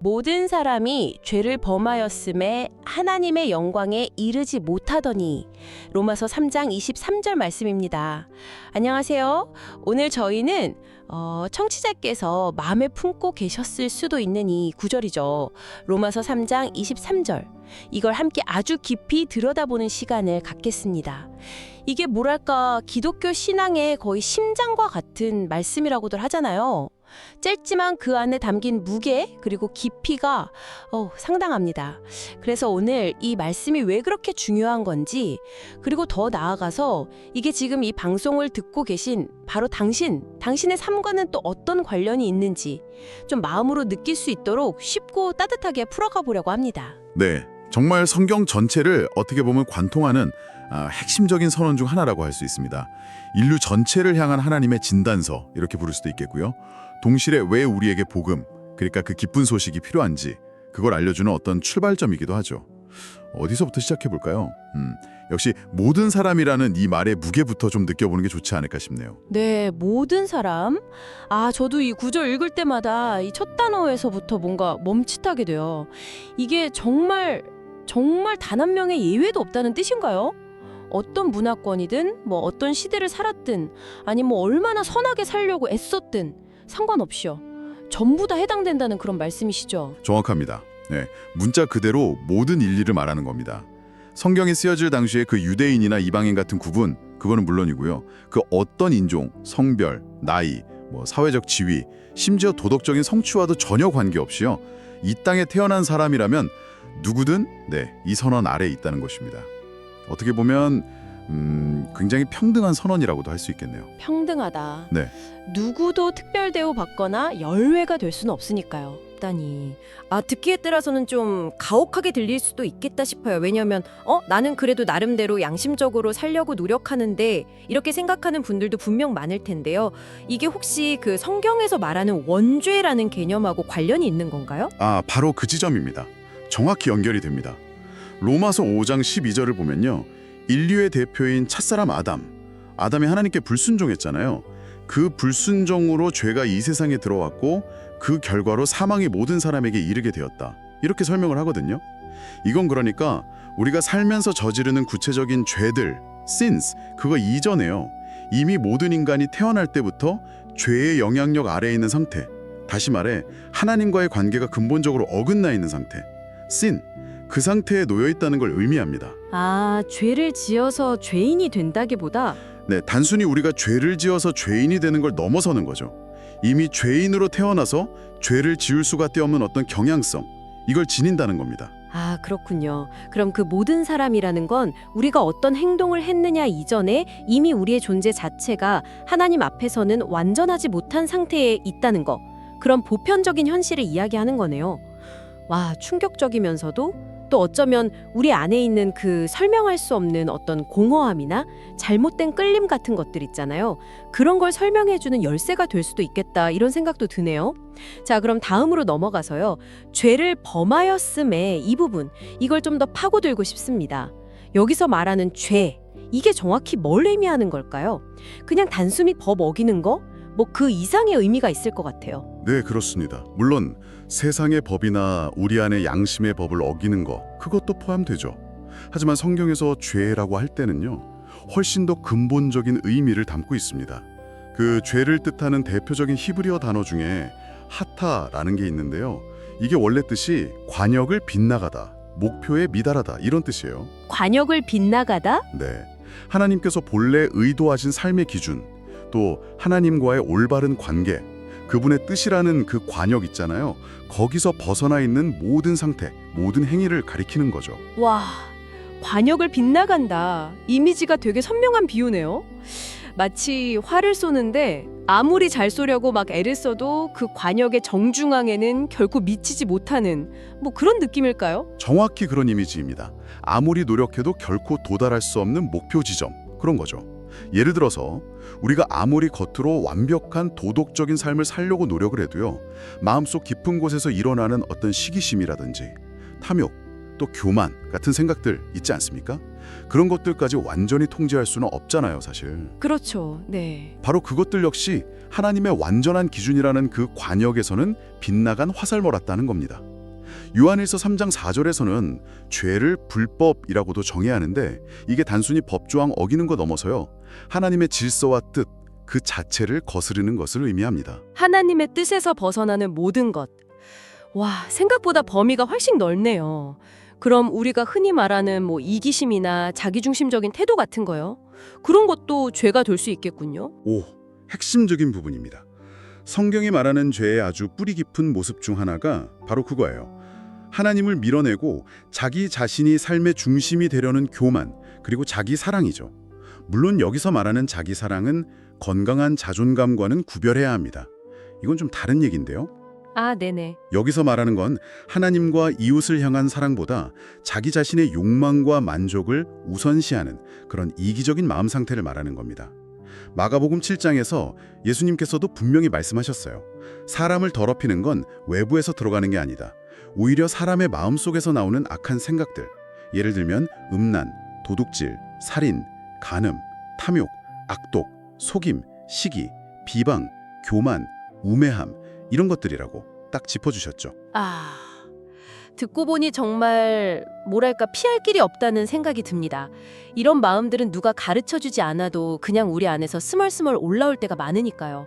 모든 사람이 죄를 범하였음에 하나님의 영광에 이르지 못하더니. 로마서 3장 23절 말씀입니다. 안녕하세요. 오늘 저희는 청취자께서 마음에 품고 계셨을 수도 있는 이 구절이죠. 로마서 3장 23절. 이걸 함께 아주 깊이 들여다보는 시간을 갖겠습니다. 이게 뭐랄까 기독교 신앙의 거의 심장과 같은 말씀이라고들 하잖아요. 짧지만 그 안에 담긴 무게 그리고 깊이가 상당합니다. 그래서 오늘 이 말씀이 왜 그렇게 중요한 건지, 그리고 더 나아가서 이게 지금 이 방송을 듣고 계신 바로 당신의 삶과는 또 어떤 관련이 있는지 좀 마음으로 느낄 수 있도록 쉽고 따뜻하게 풀어가 보려고 합니다. 네, 정말 성경 전체를 어떻게 보면 관통하는 핵심적인 선언 중 하나라고 할 수 있습니다. 인류 전체를 향한 하나님의 진단서, 이렇게 부를 수도 있겠고요. 동시에 왜 우리에게 복음, 그러니까 그 기쁜 소식이 필요한지 그걸 알려주는 어떤 출발점이기도 하죠. 어디서부터 시작해볼까요? 역시 모든 사람이라는 이 말의 무게부터 좀 느껴보는 게 좋지 않을까 싶네요. 네, 모든 사람. 저도 이 구절 읽을 때마다 이 첫 단어에서부터 뭔가 멈칫하게 돼요. 이게 정말 단 한 명의 예외도 없다는 뜻인가요? 어떤 문화권이든 어떤 시대를 살았든 아니 얼마나 선하게 살려고 애썼든 상관없이요. 전부 다 해당된다는 그런 말씀이시죠. 정확합니다. 네, 문자 그대로 모든 인류를 말하는 겁니다. 성경이 쓰여질 당시에 그 유대인이나 이방인 같은 구분, 그거는 물론이고요. 그 어떤 인종, 성별, 나이, 사회적 지위, 심지어 도덕적인 성취와도 전혀 관계없이요. 이 땅에 태어난 사람이라면 누구든 이 선언 아래에 있다는 것입니다. 어떻게 보면 굉장히 평등한 선언이라고도 할 수 있겠네요. 평등하다. 네. 누구도 특별 대우 받거나 열외가 될 수는 없으니까요. 다니. 듣기에 따라서는 좀 가혹하게 들릴 수도 있겠다 싶어요. 왜냐면 나는 그래도 나름대로 양심적으로 살려고 노력하는데 이렇게 생각하는 분들도 분명 많을 텐데요. 이게 혹시 그 성경에서 말하는 원죄라는 개념하고 관련이 있는 건가요? 바로 그 지점입니다. 정확히 연결이 됩니다. 로마서 5장 12절을 보면요. 인류의 대표인 첫사람 아담이 하나님께 불순종했잖아요. 그 불순종으로 죄가 이 세상에 들어왔고 그 결과로 사망이 모든 사람에게 이르게 되었다. 이렇게 설명을 하거든요. 이건 그러니까 우리가 살면서 저지르는 구체적인 죄들, sins, 그거 이전에요. 이미 모든 인간이 태어날 때부터 죄의 영향력 아래에 있는 상태, 다시 말해 하나님과의 관계가 근본적으로 어긋나 있는 상태, sin, 그 상태에 놓여 있다는 걸 의미합니다. 죄를 지어서 죄인이 된다기보다 단순히 우리가 죄를 지어서 죄인이 되는 걸 넘어서는 거죠. 이미 죄인으로 태어나서 죄를 지을 수밖에 없는 어떤 경향성, 이걸 지닌다는 겁니다. 그렇군요. 그럼 그 모든 사람이라는 건 우리가 어떤 행동을 했느냐 이전에 이미 우리의 존재 자체가 하나님 앞에서는 완전하지 못한 상태에 있다는 거, 그런 보편적인 현실을 이야기하는 거네요. 와, 충격적이면서도 또 어쩌면 우리 안에 있는 그 설명할 수 없는 어떤 공허함이나 잘못된 끌림 같은 것들 있잖아요. 그런 걸 설명해주는 열쇠가 될 수도 있겠다, 이런 생각도 드네요. 자, 그럼 다음으로 넘어가서요. 죄를 범하였음에 이 부분, 이걸 좀 더 파고들고 싶습니다. 여기서 말하는 죄, 이게 정확히 뭘 의미하는 걸까요? 그냥 단순히 법 어기는 거? 그 이상의 의미가 있을 것 같아요. 네, 그렇습니다. 물론 세상의 법이나 우리 안의 양심의 법을 어기는 거, 그것도 포함되죠. 하지만 성경에서 죄라고 할 때는요, 훨씬 더 근본적인 의미를 담고 있습니다. 그 죄를 뜻하는 대표적인 히브리어 단어 중에 하타라는 게 있는데요. 이게 원래 뜻이 관역을 빗나가다, 목표에 미달하다, 이런 뜻이에요. 관역을 빗나가다? 네, 하나님께서 본래 의도하신 삶의 기준, 또 하나님과의 올바른 관계, 그분의 뜻이라는 그 관역 있잖아요. 거기서 벗어나 있는 모든 상태, 모든 행위를 가리키는 거죠. 와, 관역을 빗나간다. 이미지가 되게 선명한 비유네요. 마치 활을 쏘는데 아무리 잘 쏘려고 막 애를 써도 그 관역의 정중앙에는 결코 미치지 못하는 그런 느낌일까요? 정확히 그런 이미지입니다. 아무리 노력해도 결코 도달할 수 없는 목표 지점, 그런 거죠. 예를 들어서 우리가 아무리 겉으로 완벽한 도덕적인 삶을 살려고 노력을 해도요, 마음속 깊은 곳에서 일어나는 어떤 시기심이라든지 탐욕, 또 교만 같은 생각들 있지 않습니까? 그런 것들까지 완전히 통제할 수는 없잖아요, 사실. 그렇죠. 네. 바로 그것들 역시 하나님의 완전한 기준이라는 그 관역에서는 빗나간 화살모랐다는 겁니다. 요한일서 3장 4절에서는 죄를 불법이라고도 정해야 하는데 이게 단순히 법조항 어기는 것 넘어서요. 하나님의 질서와 뜻, 그 자체를 거스르는 것을 의미합니다. 하나님의 뜻에서 벗어나는 모든 것. 와, 생각보다 범위가 훨씬 넓네요. 그럼 우리가 흔히 말하는 이기심이나 자기중심적인 태도 같은 거요? 그런 것도 죄가 될 수 있겠군요. 오, 핵심적인 부분입니다. 성경이 말하는 죄의 아주 뿌리 깊은 모습 중 하나가 바로 그거예요. 하나님을 밀어내고 자기 자신이 삶의 중심이 되려는 교만, 그리고 자기 사랑이죠. 물론 여기서 말하는 자기 사랑은 건강한 자존감과는 구별해야 합니다. 이건 좀 다른 얘기인데요. 아, 네네. 여기서 말하는 건 하나님과 이웃을 향한 사랑보다 자기 자신의 욕망과 만족을 우선시하는 그런 이기적인 마음 상태를 말하는 겁니다. 마가복음 7장에서 예수님께서도 분명히 말씀하셨어요. 사람을 더럽히는 건 외부에서 들어가는 게 아니다. 오히려 사람의 마음속에서 나오는 악한 생각들, 예를 들면 음란, 도둑질, 살인, 간음, 탐욕, 악독, 속임, 시기, 비방, 교만, 우매함, 이런 것들이라고 딱 짚어주셨죠. 아, 듣고 보니 정말 뭐랄까 피할 길이 없다는 생각이 듭니다. 이런 마음들은 누가 가르쳐주지 않아도 그냥 우리 안에서 스멀스멀 올라올 때가 많으니까요.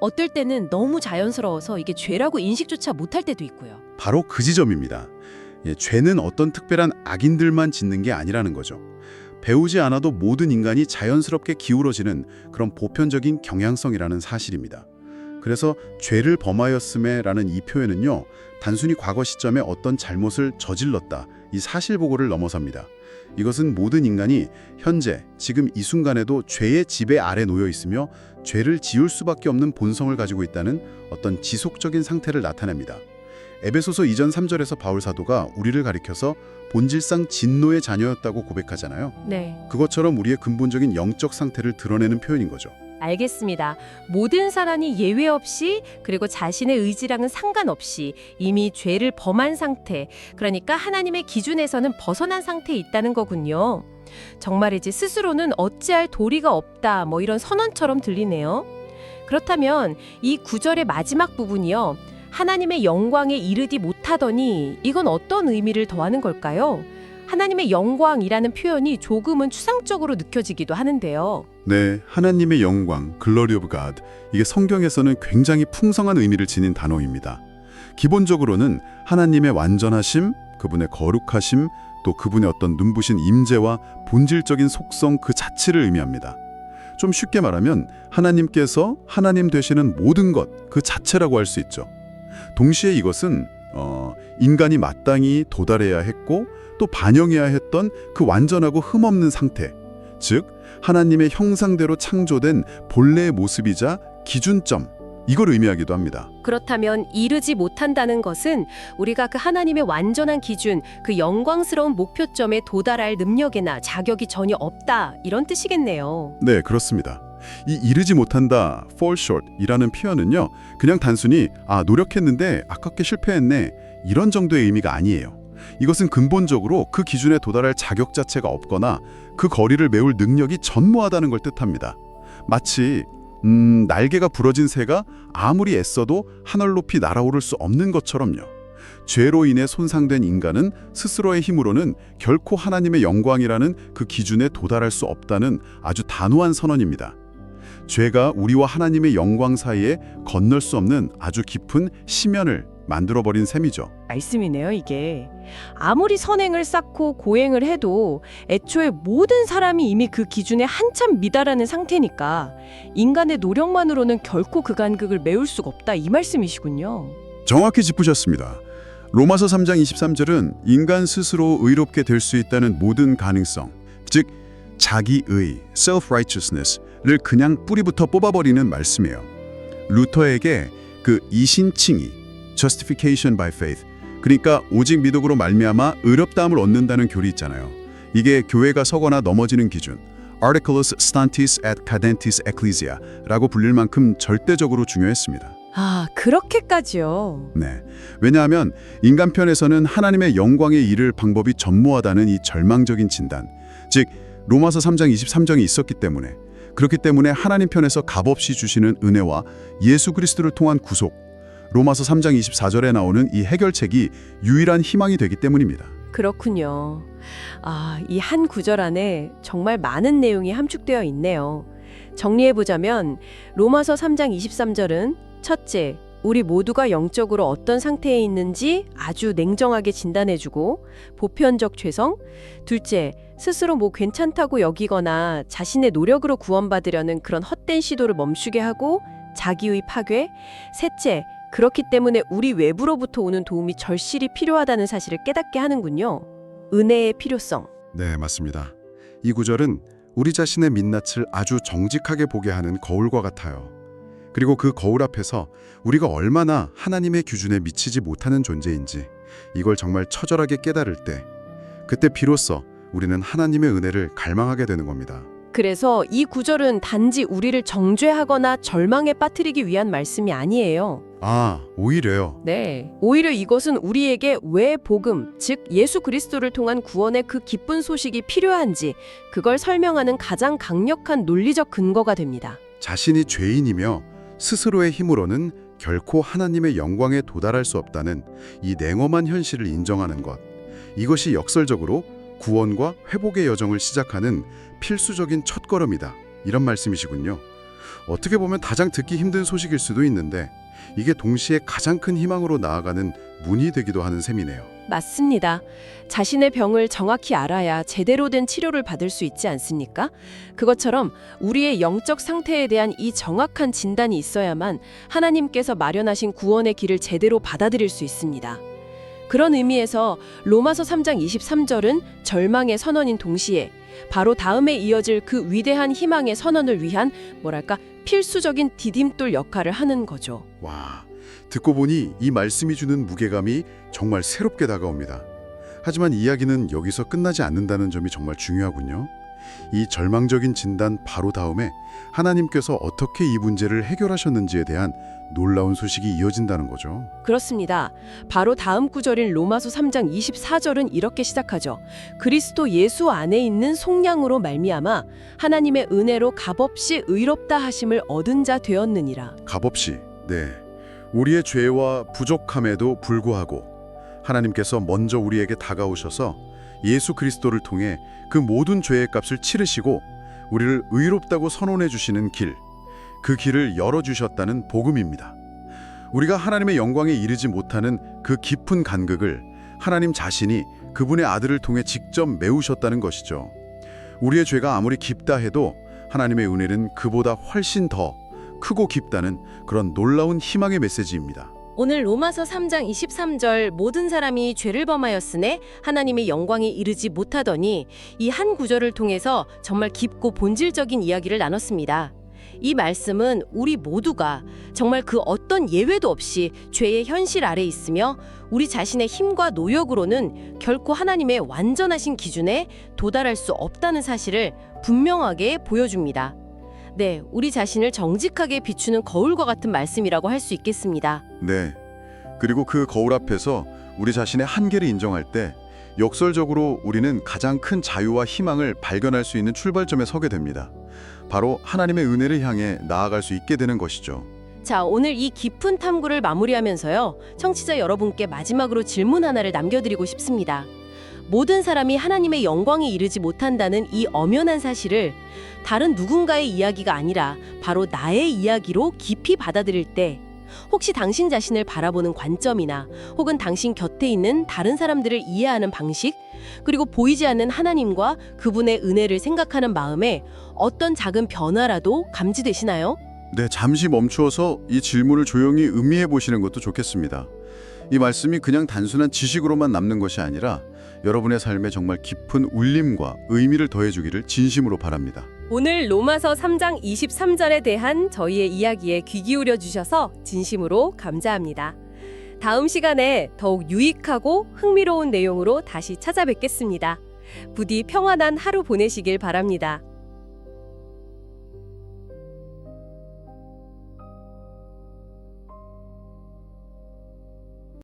어떨 때는 너무 자연스러워서 이게 죄라고 인식조차 못할 때도 있고요. 바로 그 지점입니다. 죄는 어떤 특별한 악인들만 짓는 게 아니라는 거죠. 배우지 않아도 모든 인간이 자연스럽게 기울어지는 그런 보편적인 경향성이라는 사실입니다. 그래서 죄를 범하였음에라는 이 표현은요, 단순히 과거 시점에 어떤 잘못을 저질렀다, 이 사실 보고를 넘어섭니다. 이것은 모든 인간이 현재, 지금 이 순간에도 죄의 지배 아래 놓여 있으며 죄를 지을 수밖에 없는 본성을 가지고 있다는 어떤 지속적인 상태를 나타냅니다. 에베소서 2장 3절에서 바울 사도가 우리를 가리켜서 본질상 진노의 자녀였다고 고백하잖아요. 네. 그것처럼 우리의 근본적인 영적 상태를 드러내는 표현인 거죠. 알겠습니다. 모든 사람이 예외 없이 그리고 자신의 의지랑은 상관없이 이미 죄를 범한 상태, 그러니까 하나님의 기준에서는 벗어난 상태에 있다는 거군요. 정말이지 스스로는 어찌할 도리가 없다, 이런 선언처럼 들리네요. 그렇다면 이 구절의 마지막 부분이요, 하나님의 영광에 이르지 못하더니 이건 어떤 의미를 더하는 걸까요? 하나님의 영광이라는 표현이 조금은 추상적으로 느껴지기도 하는데요. 네, 하나님의 영광, Glory of God, 이게 성경에서는 굉장히 풍성한 의미를 지닌 단어입니다. 기본적으로는 하나님의 완전하심, 그분의 거룩하심, 또 그분의 어떤 눈부신 임재와 본질적인 속성 그 자체를 의미합니다. 좀 쉽게 말하면 하나님께서 하나님 되시는 모든 것 그 자체라고 할 수 있죠. 동시에 이것은 인간이 마땅히 도달해야 했고 또 반영해야 했던 그 완전하고 흠없는 상태, 즉 하나님의 형상대로 창조된 본래의 모습이자 기준점, 이걸 의미하기도 합니다. 그렇다면 이르지 못한다는 것은 우리가 그 하나님의 완전한 기준, 그 영광스러운 목표점에 도달할 능력이나 자격이 전혀 없다, 이런 뜻이겠네요. 네, 그렇습니다. 이 이르지 못한다, fall short 이라는 표현은요, 그냥 단순히 노력했는데 아깝게 실패했네, 이런 정도의 의미가 아니에요. 이것은 근본적으로 그 기준에 도달할 자격 자체가 없거나 그 거리를 메울 능력이 전무하다는 걸 뜻합니다. 마치 날개가 부러진 새가 아무리 애써도 하늘 높이 날아오를 수 없는 것처럼요. 죄로 인해 손상된 인간은 스스로의 힘으로는 결코 하나님의 영광이라는 그 기준에 도달할 수 없다는 아주 단호한 선언입니다. 죄가 우리와 하나님의 영광 사이에 건널 수 없는 아주 깊은 심연을 만들어버린 셈이죠. 말씀이네요, 이게. 아무리 선행을 쌓고 고행을 해도 애초에 모든 사람이 이미 그 기준에 한참 미달하는 상태니까 인간의 노력만으로는 결코 그 간극을 메울 수가 없다, 이 말씀이시군요. 정확히 짚으셨습니다. 로마서 3장 23절은 인간 스스로 의롭게 될 수 있다는 모든 가능성, 즉 자기의, self-righteousness를 그냥 뿌리부터 뽑아버리는 말씀이에요. 루터에게 그 이신칭의, justification by faith, 그러니까 오직 미덕으로 말미암아 의롭다함을 얻는다는 교리 있잖아요. 이게 교회가 서거나 넘어지는 기준, articulus stantis et cadentis ecclesia라고 불릴 만큼 절대적으로 중요했습니다. 아, 그렇게까지요. 네, 왜냐하면 인간 편에서는 하나님의 영광에 이를 방법이 전무하다는 이 절망적인 진단, 즉 로마서 3장 23절이 있었기 때문에, 그렇기 때문에 하나님 편에서 값없이 주시는 은혜와 예수 그리스도를 통한 구속, 로마서 3장 24절에 나오는 이 해결책이 유일한 희망이 되기 때문입니다. 그렇군요. 이 한 구절 안에 정말 많은 내용이 함축되어 있네요. 정리해보자면 로마서 3장 23절은 첫째, 우리 모두가 영적으로 어떤 상태에 있는지 아주 냉정하게 진단해주고 보편적 죄성, 둘째, 스스로 괜찮다고 여기거나 자신의 노력으로 구원받으려는 그런 헛된 시도를 멈추게 하고 자기의 파괴, 셋째, 그렇기 때문에 우리 외부로부터 오는 도움이 절실히 필요하다는 사실을 깨닫게 하는군요. 은혜의 필요성. 네, 맞습니다. 이 구절은 우리 자신의 민낯을 아주 정직하게 보게 하는 거울과 같아요. 그리고 그 거울 앞에서 우리가 얼마나 하나님의 기준에 미치지 못하는 존재인지 이걸 정말 처절하게 깨달을 때 그때 비로소 우리는 하나님의 은혜를 갈망하게 되는 겁니다. 그래서 이 구절은 단지 우리를 정죄하거나 절망에 빠뜨리기 위한 말씀이 아니에요. 오히려요. 네. 오히려 이것은 우리에게 왜 복음, 즉 예수 그리스도를 통한 구원의 그 기쁜 소식이 필요한지 그걸 설명하는 가장 강력한 논리적 근거가 됩니다. 자신이 죄인이며 스스로의 힘으로는 결코 하나님의 영광에 도달할 수 없다는 이 냉엄한 현실을 인정하는 것. 이것이 역설적으로 구원과 회복의 여정을 시작하는 필수적인 첫걸음이다. 이런 말씀이시군요. 어떻게 보면 가장 듣기 힘든 소식일 수도 있는데 이게 동시에 가장 큰 희망으로 나아가는 문이 되기도 하는 셈이네요. 맞습니다. 자신의 병을 정확히 알아야 제대로 된 치료를 받을 수 있지 않습니까? 그것처럼 우리의 영적 상태에 대한 이 정확한 진단이 있어야만 하나님께서 마련하신 구원의 길을 제대로 받아들일 수 있습니다. 그런 의미에서 로마서 3장 23절은 절망의 선언인 동시에 바로 다음에 이어질 그 위대한 희망의 선언을 위한 필수적인 디딤돌 역할을 하는 거죠. 와, 듣고 보니 이 말씀이 주는 무게감이 정말 새롭게 다가옵니다. 하지만 이야기는 여기서 끝나지 않는다는 점이 정말 중요하군요. 이 절망적인 진단 바로 다음에 하나님께서 어떻게 이 문제를 해결하셨는지에 대한 놀라운 소식이 이어진다는 거죠. 그렇습니다. 바로 다음 구절인 로마서 3장 24절은 이렇게 시작하죠. 그리스도 예수 안에 있는 속량으로 말미암아 하나님의 은혜로 값없이 의롭다 하심을 얻은 자 되었느니라. 값없이, 네. 우리의 죄와 부족함에도 불구하고 하나님께서 먼저 우리에게 다가오셔서 예수 그리스도를 통해 그 모든 죄의 값을 치르시고 우리를 의롭다고 선언해 주시는 길, 그 길을 열어주셨다는 복음입니다. 우리가 하나님의 영광에 이르지 못하는 그 깊은 간극을 하나님 자신이 그분의 아들을 통해 직접 메우셨다는 것이죠. 우리의 죄가 아무리 깊다 해도 하나님의 은혜는 그보다 훨씬 더 크고 깊다는 그런 놀라운 희망의 메시지입니다. 오늘 로마서 3장 23절 모든 사람이 죄를 범하였으네 하나님의 영광에 이르지 못하더니 이 한 구절을 통해서 정말 깊고 본질적인 이야기를 나눴습니다. 이 말씀은 우리 모두가 정말 그 어떤 예외도 없이 죄의 현실 아래 있으며 우리 자신의 힘과 노력으로는 결코 하나님의 완전하신 기준에 도달할 수 없다는 사실을 분명하게 보여줍니다. 네, 우리 자신을 정직하게 비추는 거울과 같은 말씀이라고 할 수 있겠습니다. 네. 그리고 그 거울 앞에서 우리 자신의 한계를 인정할 때 역설적으로 우리는 가장 큰 자유와 희망을 발견할 수 있는 출발점에 서게 됩니다. 바로 하나님의 은혜를 향해 나아갈 수 있게 되는 것이죠. 자, 오늘 이 깊은 탐구를 마무리하면서요. 청취자 여러분께 마지막으로 질문 하나를 남겨드리고 싶습니다. 모든 사람이 하나님의 영광에 이르지 못한다는 이 엄연한 사실을 다른 누군가의 이야기가 아니라 바로 나의 이야기로 깊이 받아들일 때 혹시 당신 자신을 바라보는 관점이나 혹은 당신 곁에 있는 다른 사람들을 이해하는 방식 그리고 보이지 않는 하나님과 그분의 은혜를 생각하는 마음에 어떤 작은 변화라도 감지되시나요? 네, 잠시 멈추어서 이 질문을 조용히 음미해 보시는 것도 좋겠습니다. 이 말씀이 그냥 단순한 지식으로만 남는 것이 아니라 여러분의 삶에 정말 깊은 울림과 의미를 더해주기를 진심으로 바랍니다. 오늘 로마서 3장 23절에 대한 저희의 이야기에 귀 기울여 주셔서 진심으로 감사합니다. 다음 시간에 더욱 유익하고 흥미로운 내용으로 다시 찾아뵙겠습니다. 부디 평안한 하루 보내시길 바랍니다.